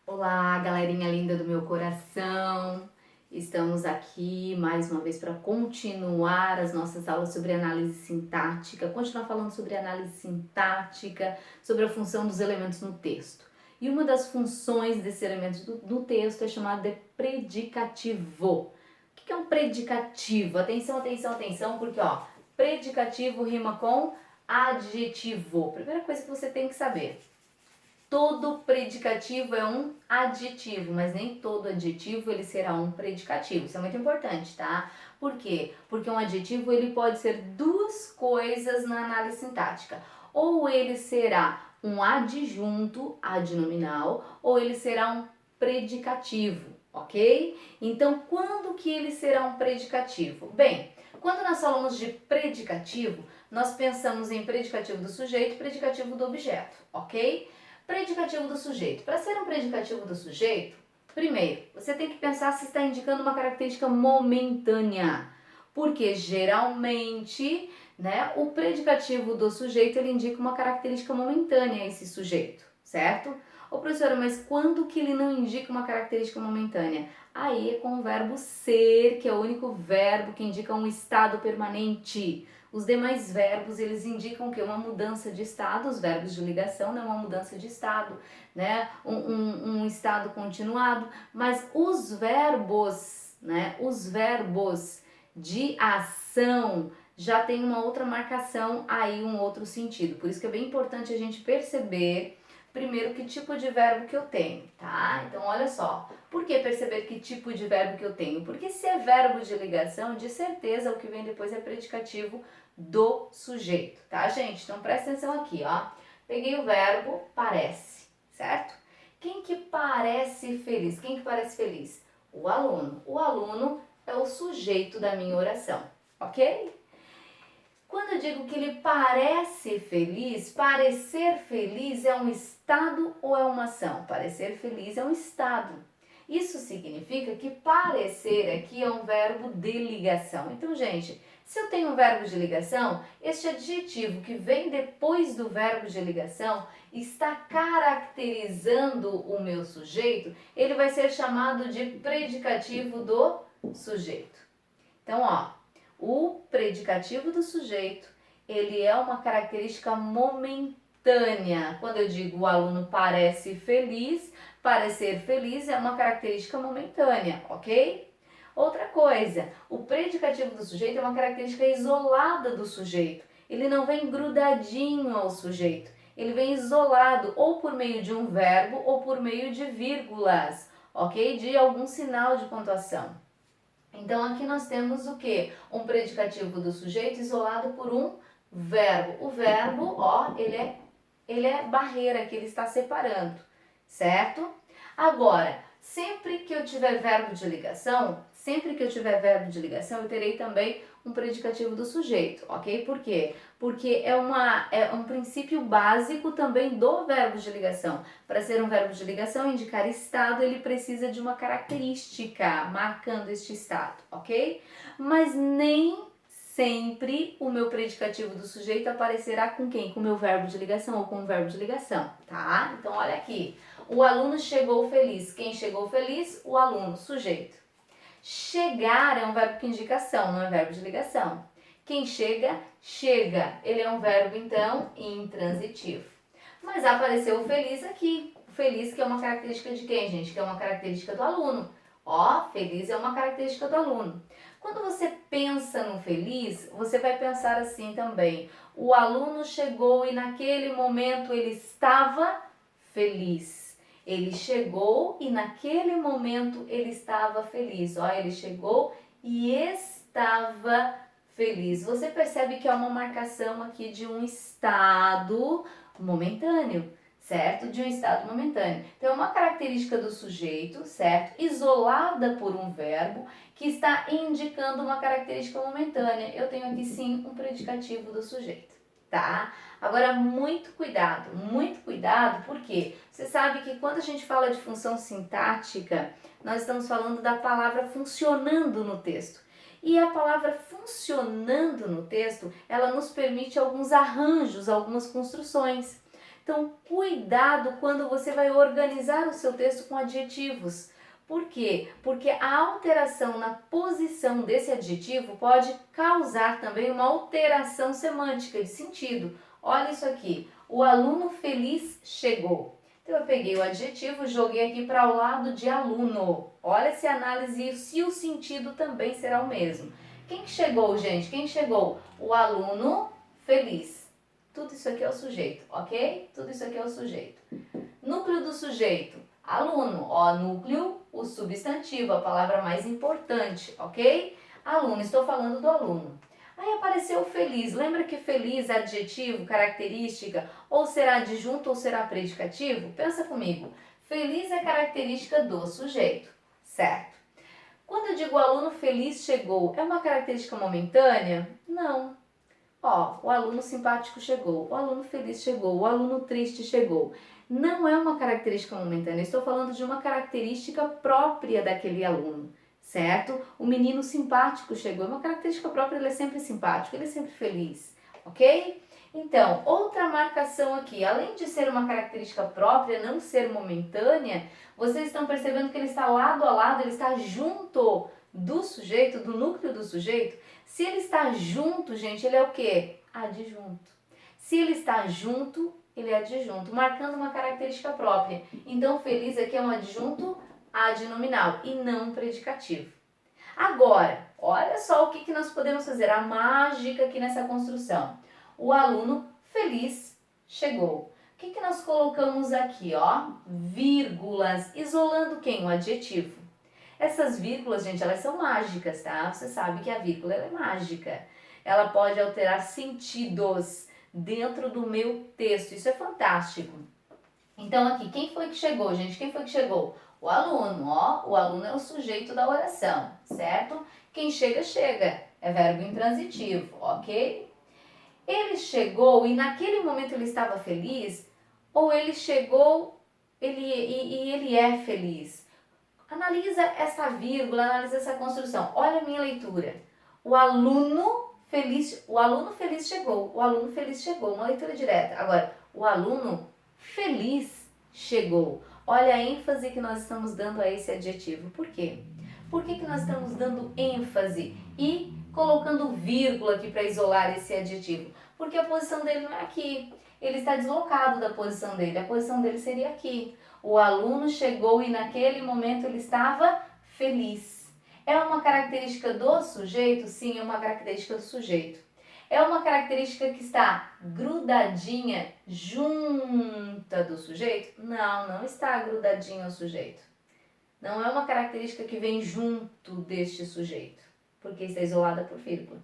Olá, galerinha linda do meu coração. Estamos aqui mais uma vez para continuar as nossas aulas sobre análise sintática, continuar falando sobre análise sintática, sobre a função dos elementos no texto. E uma das funções desses elementos do texto é chamada de predicativo. O que é um predicativo? Atenção, atenção, atenção, porque predicativo rima com adjetivo. Primeira coisa que você tem que saber. Todo predicativo é um adjetivo, mas nem todo adjetivo ele será um predicativo. Isso é muito importante, tá? Por quê? Porque um adjetivo ele pode ser duas coisas na análise sintática. Ou ele será um adjunto adnominal, ou ele será um predicativo, ok? Então, quando que ele será um predicativo? Bem, quando nós falamos de predicativo, nós pensamos em predicativo do sujeito e predicativo do objeto, ok? Predicativo do sujeito. Para ser um predicativo do sujeito, primeiro, você tem que pensar se está indicando uma característica momentânea. Porque geralmente, o predicativo do sujeito ele indica uma característica momentânea a esse sujeito, certo? Ô professora, mas quando que ele não indica uma característica momentânea? Aí é com o verbo ser, que é o único verbo que indica um estado permanente. Os demais verbos, eles indicam que uma mudança de estado, os verbos de ligação, né, uma mudança de estado, né, um estado continuado, mas os verbos de ação já tem uma outra marcação aí, um outro sentido. Por isso que é bem importante a gente perceber primeiro que tipo de verbo que eu tenho, tá? Então, olha só. Por que perceber que tipo de verbo que eu tenho? Porque se é verbo de ligação, de certeza o que vem depois é predicativo do sujeito, tá, gente? Então, presta atenção aqui, ó. Peguei o verbo parece, certo? Quem que parece feliz? Quem que parece feliz? O aluno. O aluno é o sujeito da minha oração, ok? Quando eu digo que ele parece feliz, parecer feliz é um estado ou é uma ação? Parecer feliz é um estado. Isso significa que parecer aqui é um verbo de ligação. Então, gente, se eu tenho um verbo de ligação, este adjetivo que vem depois do verbo de ligação está caracterizando o meu sujeito, ele vai ser chamado de predicativo do sujeito. Então, o predicativo do sujeito, ele é uma característica momentânea. Quando eu digo o aluno parece feliz, parecer feliz é uma característica momentânea, ok? Outra coisa, o predicativo do sujeito é uma característica isolada do sujeito. Ele não vem grudadinho ao sujeito. Ele vem isolado ou por meio de um verbo ou por meio de vírgulas, ok? De algum sinal de pontuação. Então, aqui nós temos o quê? Um predicativo do sujeito isolado por um verbo. O verbo, ele é barreira que ele está separando, certo? Agora, sempre que eu tiver verbo de ligação, eu terei também um predicativo do sujeito, ok? Por quê? Porque é um princípio básico também do verbo de ligação. Para ser um verbo de ligação, indicar estado, ele precisa de uma característica marcando este estado, ok? Mas nem sempre o meu predicativo do sujeito aparecerá com quem? Com o meu verbo de ligação ou com o verbo de ligação, tá? Então, olha aqui. O aluno chegou feliz. Quem chegou feliz? O aluno, sujeito. Chegar é um verbo que indica ação, não é verbo de ligação. Quem chega, chega. Ele é um verbo, então, intransitivo. Mas apareceu o feliz aqui. O feliz que é uma característica de quem, gente? Que é uma característica do aluno. Feliz é uma característica do aluno. Quando você pensa no feliz, você vai pensar assim também. O aluno chegou e naquele momento ele estava feliz. Ele chegou e naquele momento ele estava feliz. Ele chegou e estava feliz. Você percebe que é uma marcação aqui de um estado momentâneo, certo? De um estado momentâneo. Então, é uma característica do sujeito, certo? Isolada por um verbo que está indicando uma característica momentânea. Eu tenho aqui sim um predicativo do sujeito, tá? Agora, muito cuidado, porque você sabe que quando a gente fala de função sintática, nós estamos falando da palavra funcionando no texto. E a palavra funcionando no texto, ela nos permite alguns arranjos, algumas construções. Então, cuidado quando você vai organizar o seu texto com adjetivos. Por quê? Porque a alteração na posição desse adjetivo pode causar também uma alteração semântica de sentido. Olha isso aqui, o aluno feliz chegou. Então eu peguei o adjetivo, joguei aqui para o lado de aluno. Olha se a análise, se o sentido também será o mesmo. Quem chegou, gente? Quem chegou? O aluno feliz. Tudo isso aqui é o sujeito, ok? Tudo isso aqui é o sujeito. Núcleo do sujeito, aluno. Ó, núcleo, o substantivo, a palavra mais importante, ok? Aluno, estou falando do aluno. Aí apareceu o feliz. Lembra que feliz é adjetivo, característica, ou será adjunto ou será predicativo? Pensa comigo. Feliz é característica do sujeito, certo? Quando eu digo o aluno feliz chegou, é uma característica momentânea? Não. Ó, o aluno simpático chegou, o aluno feliz chegou, o aluno triste chegou. Não é uma característica momentânea, estou falando de uma característica própria daquele aluno, certo? O menino simpático chegou, é uma característica própria, ele é sempre simpático, ele é sempre feliz, ok? Então, outra marcação aqui, além de ser uma característica própria, não ser momentânea, vocês estão percebendo que ele está lado a lado, ele está junto do sujeito, do núcleo do sujeito. Se ele está junto, gente, ele é o quê? Adjunto. Se ele está junto, ele é adjunto, marcando uma característica própria. Então, feliz aqui é um adjunto adnominal e não um predicativo. Agora, olha só o que nós podemos fazer, a mágica aqui nessa construção. O aluno feliz chegou. O que nós colocamos aqui, ó? Vírgulas, isolando quem? O adjetivo. Essas vírgulas, gente, elas são mágicas, tá? Você sabe que a vírgula ela é mágica. Ela pode alterar sentidos dentro do meu texto. Isso é fantástico. Então aqui, quem foi que chegou, gente? Quem foi que chegou? O aluno, ó. O aluno é o sujeito da oração, certo? Quem chega, chega. É verbo intransitivo, ok? Ele chegou e naquele momento ele estava feliz? Ou ele chegou e ele é feliz? Analisa essa vírgula, analisa essa construção. Olha a minha leitura. O aluno feliz chegou. O aluno feliz chegou. Uma leitura direta. Agora, o aluno feliz chegou. Olha a ênfase que nós estamos dando a esse adjetivo. Por quê? Por que nós estamos dando ênfase e colocando vírgula aqui para isolar esse adjetivo? Porque a posição dele não é aqui. Ele está deslocado da posição dele. A posição dele seria aqui. O aluno chegou e naquele momento ele estava feliz. É uma característica do sujeito? Sim, é uma característica do sujeito. É uma característica que está grudadinha junta do sujeito? Não, não está grudadinha ao sujeito. Não é uma característica que vem junto deste sujeito, porque está isolada por vírgula.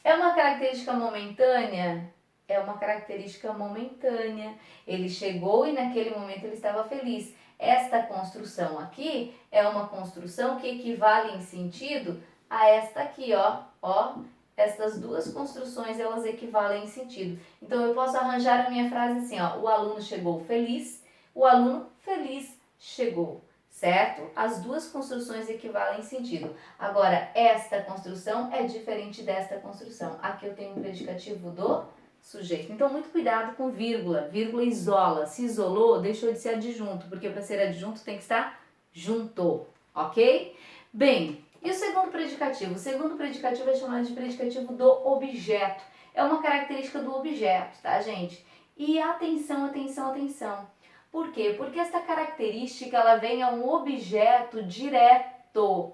É uma característica momentânea? É uma característica momentânea. Ele chegou e naquele momento ele estava feliz. Esta construção aqui é uma construção que equivale em sentido a esta aqui, ó. Ó, estas duas construções, elas equivalem em sentido. Então, eu posso arranjar a minha frase assim, ó. O aluno chegou feliz, o aluno feliz chegou. Certo? As duas construções equivalem em sentido. Agora, esta construção é diferente desta construção. Aqui eu tenho um predicativo do sujeito. Então, muito cuidado com vírgula. Vírgula isola. Se isolou, deixou de ser adjunto, porque para ser adjunto tem que estar junto, ok? Bem, e o segundo predicativo? O segundo predicativo é chamado de predicativo do objeto. É uma característica do objeto, tá, gente? E atenção, atenção, atenção. Por quê? Porque essa característica ela vem a um objeto direto.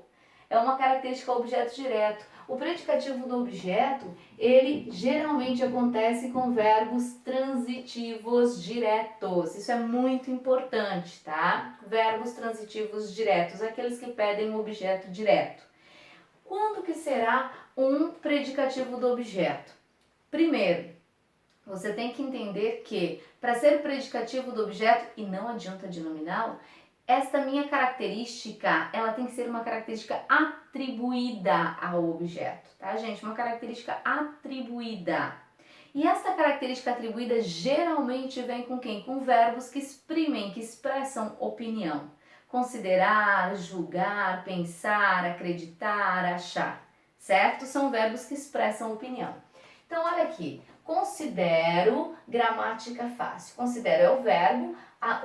É uma característica objeto direto. O predicativo do objeto, ele geralmente acontece com verbos transitivos diretos. Isso é muito importante, tá? Verbos transitivos diretos, aqueles que pedem um objeto direto. Quando que será um predicativo do objeto? Primeiro, você tem que entender que, para ser predicativo do objeto e não adjunto adnominal, esta minha característica, ela tem que ser uma característica atribuída ao objeto, tá, gente? Uma característica atribuída. E esta característica atribuída geralmente vem com quem? Com verbos que exprimem, que expressam opinião. Considerar, julgar, pensar, acreditar, achar, certo? São verbos que expressam opinião. Então, olha aqui. Considero gramática fácil. Considero é o verbo,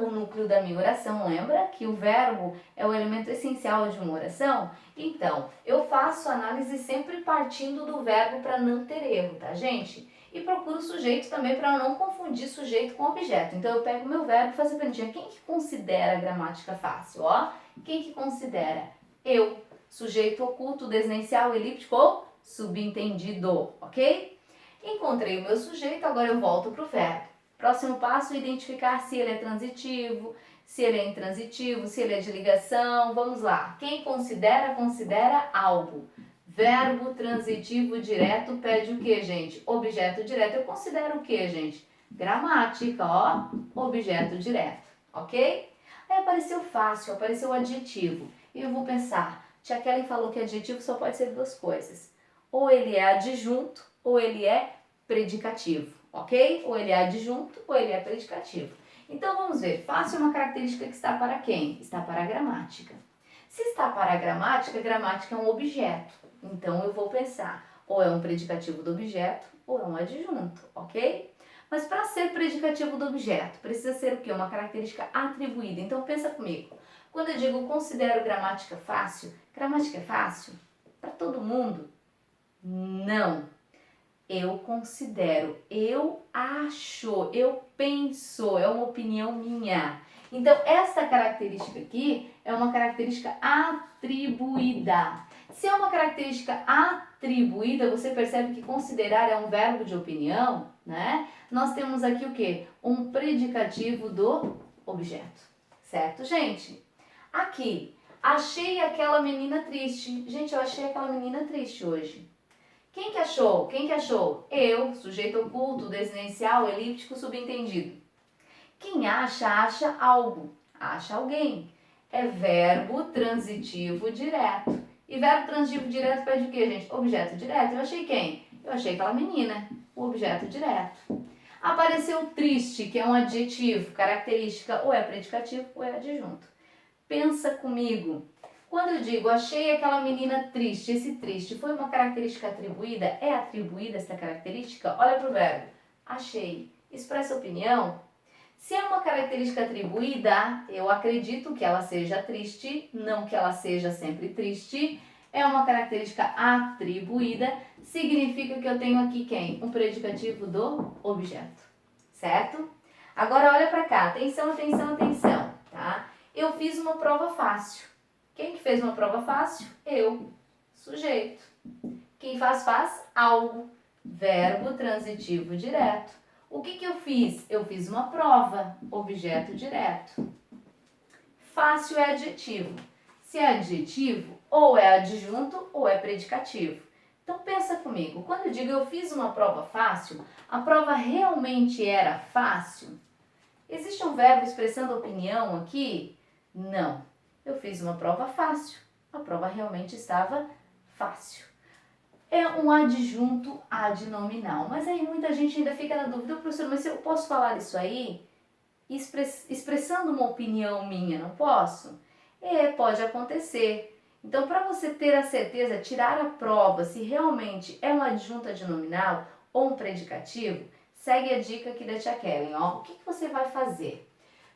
o núcleo da minha oração. Lembra que o verbo é o elemento essencial de uma oração? Então, eu faço análise sempre partindo do verbo para não ter erro, tá, gente? E procuro o sujeito também para não confundir sujeito com objeto. Então, eu pego o meu verbo e faço a perguntinha: quem que considera a gramática fácil? Ó, quem que considera? Eu. Sujeito oculto, designancial, elíptico ou subentendido, ok? Encontrei o meu sujeito, agora eu volto para o verbo. Próximo passo, identificar se ele é transitivo, se ele é intransitivo, se ele é de ligação. Vamos lá. Quem considera, considera algo. Verbo transitivo direto pede o que, gente? Objeto direto. Eu considero o que, gente? Gramática, ó. Objeto direto, ok? Aí apareceu fácil, apareceu adjetivo. E eu vou pensar, tia Kelly falou que adjetivo só pode ser duas coisas. Ou ele é adjunto, ou ele é predicativo, ok? Ou ele é adjunto, ou ele é predicativo. Então vamos ver, fácil é uma característica que está para quem? Está para a gramática. Se está para a gramática, gramática é um objeto. Então eu vou pensar, ou é um predicativo do objeto, ou é um adjunto, ok? Mas para ser predicativo do objeto, precisa ser o quê? Uma característica atribuída. Então pensa comigo. Quando eu digo considero gramática é fácil para todo mundo? Não. Eu considero, eu acho, eu penso, é uma opinião minha. Então, essa característica aqui é uma característica atribuída. Se é uma característica atribuída, você percebe que considerar é um verbo de opinião, né? Nós temos aqui o quê? Um predicativo do objeto. Certo, gente? Aqui, achei aquela menina triste. Gente, eu achei aquela menina triste hoje. Quem que achou? Quem que achou? Eu, sujeito oculto, designancial, elíptico, subentendido. Quem acha, acha algo, acha alguém. É verbo transitivo direto. E verbo transitivo direto pede o quê, gente? Objeto direto. Eu achei quem? Eu achei aquela menina, o objeto direto. Apareceu triste, que é um adjetivo, característica, ou é predicativo ou é adjunto. Pensa comigo. Quando eu digo achei aquela menina triste, esse triste foi uma característica atribuída? É atribuída essa característica? Olha para o verbo. Achei. Expressa opinião. Se é uma característica atribuída, eu acredito que ela seja triste, não que ela seja sempre triste. É uma característica atribuída, significa que eu tenho aqui quem? Um predicativo do objeto, certo? Agora olha para cá, atenção, atenção, atenção, tá? Eu fiz uma prova fácil. Quem que fez uma prova fácil? Eu, sujeito. Quem faz algo, verbo transitivo direto. O que eu fiz? Eu fiz uma prova, objeto direto. Fácil é adjetivo. Se é adjetivo, ou é adjunto ou é predicativo. Então pensa comigo, quando eu digo eu fiz uma prova fácil, a prova realmente era fácil? Existe um verbo expressando opinião aqui? Não. Eu fiz uma prova fácil. A prova realmente estava fácil. É um adjunto adnominal. Mas aí muita gente ainda fica na dúvida, professor, mas eu posso falar isso aí expressando uma opinião minha, não posso? Pode acontecer. Então, para você ter a certeza, tirar a prova se realmente é um adjunto adnominal ou um predicativo, segue a dica aqui da tia Kellen, ó. O que você vai fazer?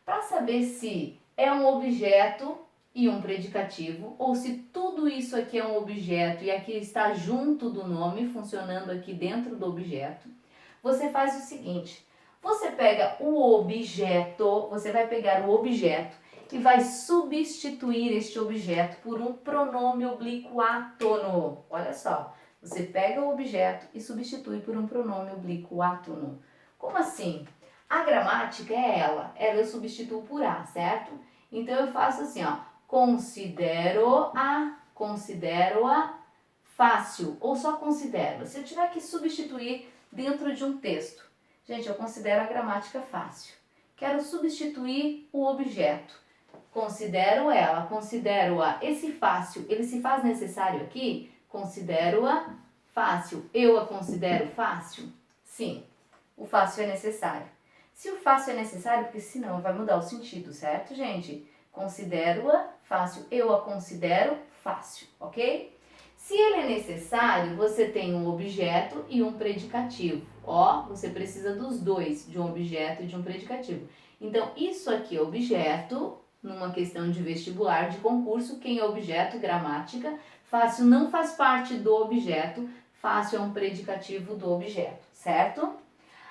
Para saber se é um objeto e um predicativo, ou se tudo isso aqui é um objeto e aqui está junto do nome, funcionando aqui dentro do objeto, você faz o seguinte, você pega o objeto, você vai pegar o objeto e vai substituir este objeto por um pronome oblíquo átono. Olha só, você pega o objeto e substitui por um pronome oblíquo átono. Como assim? A gramática é ela eu substituo por a, certo? Então eu faço assim, ó, considero-a fácil, ou só considero. Se eu tiver que substituir dentro de um texto, gente, eu considero a gramática fácil. Quero substituir o objeto. Considero-a. Esse fácil, ele se faz necessário aqui? Considero-a fácil. Eu a considero fácil? Sim, o fácil é necessário. Se o fácil é necessário, porque senão vai mudar o sentido, certo, gente? Considero-a fácil. Eu a considero fácil, ok? Se ele é necessário, você tem um objeto e um predicativo. Ó, você precisa dos dois, de um objeto e de um predicativo. Então, isso aqui é objeto, numa questão de vestibular, de concurso, quem é objeto, gramática. Fácil não faz parte do objeto, fácil é um predicativo do objeto, certo?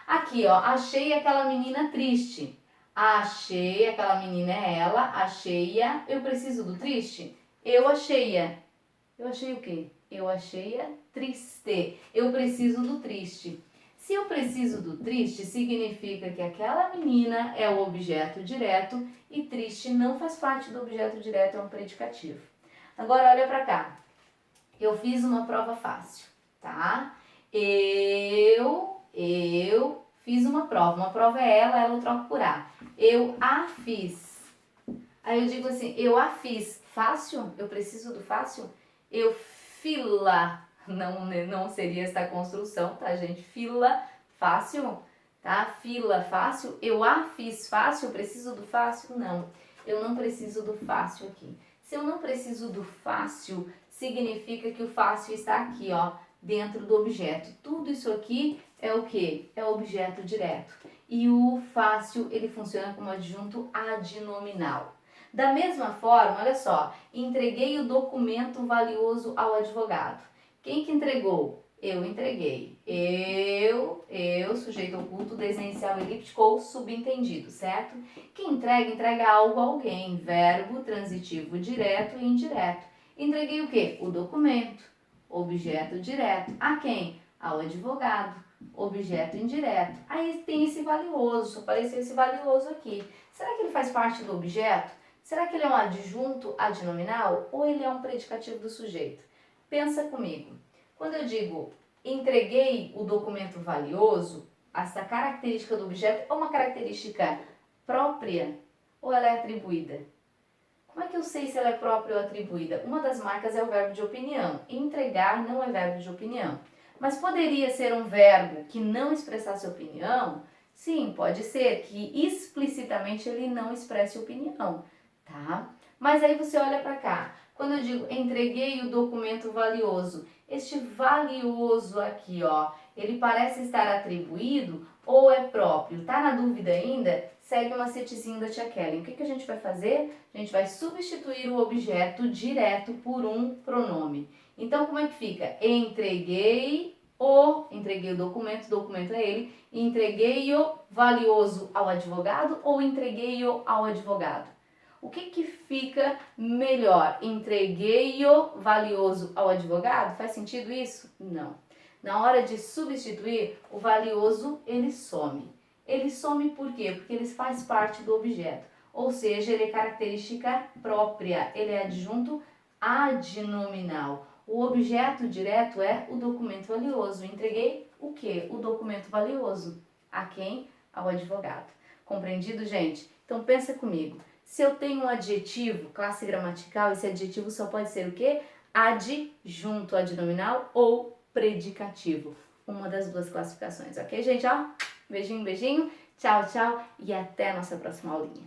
Aqui, ó, achei aquela menina triste. Achei, aquela menina é ela, achei-a. Eu preciso do triste? Eu achei-a. Eu achei o quê? Eu achei-a triste. Eu preciso do triste. Se eu preciso do triste, significa que aquela menina é o objeto direto e triste não faz parte do objeto direto, é um predicativo. Agora olha pra cá. Eu fiz uma prova fácil, tá? Eu fiz uma prova é ela eu troco por a. Eu a fiz. Aí eu digo assim, eu a fiz. Fácil? Eu preciso do fácil? Eu fila. Não seria essa construção, tá, gente? Fila, fácil, tá? Fila, fácil. Eu a fiz fácil, eu preciso do fácil? Não, eu não preciso do fácil aqui. Se eu não preciso do fácil, significa que o fácil está aqui, ó, dentro do objeto. Tudo isso aqui é o quê? É objeto direto. E o fácil, ele funciona como adjunto adnominal. Da mesma forma, olha só, entreguei o documento valioso ao advogado. Quem que entregou? Eu entreguei. Eu, sujeito oculto, desenho inicial elíptico ou subentendido, certo? Quem entrega, entrega algo a alguém. Verbo, transitivo direto e indireto. Entreguei o quê? O documento. Objeto direto. A quem? Ao advogado. Objeto indireto. Aí tem esse valioso, apareceu esse valioso aqui. Será que ele faz parte do objeto? Será que ele é um adjunto adnominal ou ele é um predicativo do sujeito? Pensa comigo. Quando eu digo entreguei o documento valioso, essa característica do objeto é uma característica própria ou ela é atribuída? Como é que eu sei se ela é própria ou atribuída? Uma das marcas é o verbo de opinião. Entregar não é verbo de opinião. Mas poderia ser um verbo que não expressasse opinião? Sim, pode ser que explicitamente ele não expresse opinião, tá? Mas aí você olha para cá. Quando eu digo entreguei o documento valioso, este valioso aqui, ó, ele parece estar atribuído ou é próprio? Tá na dúvida ainda? Segue o macetezinho da tia Kelly. O que a gente vai fazer? A gente vai substituir o objeto direto por um pronome. Então, como é que fica? Entreguei o documento é ele, entreguei o valioso ao advogado ou entreguei-o ao advogado? O que fica melhor? Entreguei o valioso ao advogado? Faz sentido isso? Não. Na hora de substituir, o valioso, ele some. Ele some por quê? Porque ele faz parte do objeto. Ou seja, ele é característica própria. Ele é adjunto adnominal. O objeto direto é o documento valioso. Entreguei o quê? O documento valioso. A quem? Ao advogado. Compreendido, gente? Então pensa comigo. Se eu tenho um adjetivo, classe gramatical, esse adjetivo só pode ser o quê? Adjunto adnominal ou predicativo. Uma das duas classificações, ok, gente? Ó, beijinho, beijinho. Tchau, tchau e até a nossa próxima aulinha.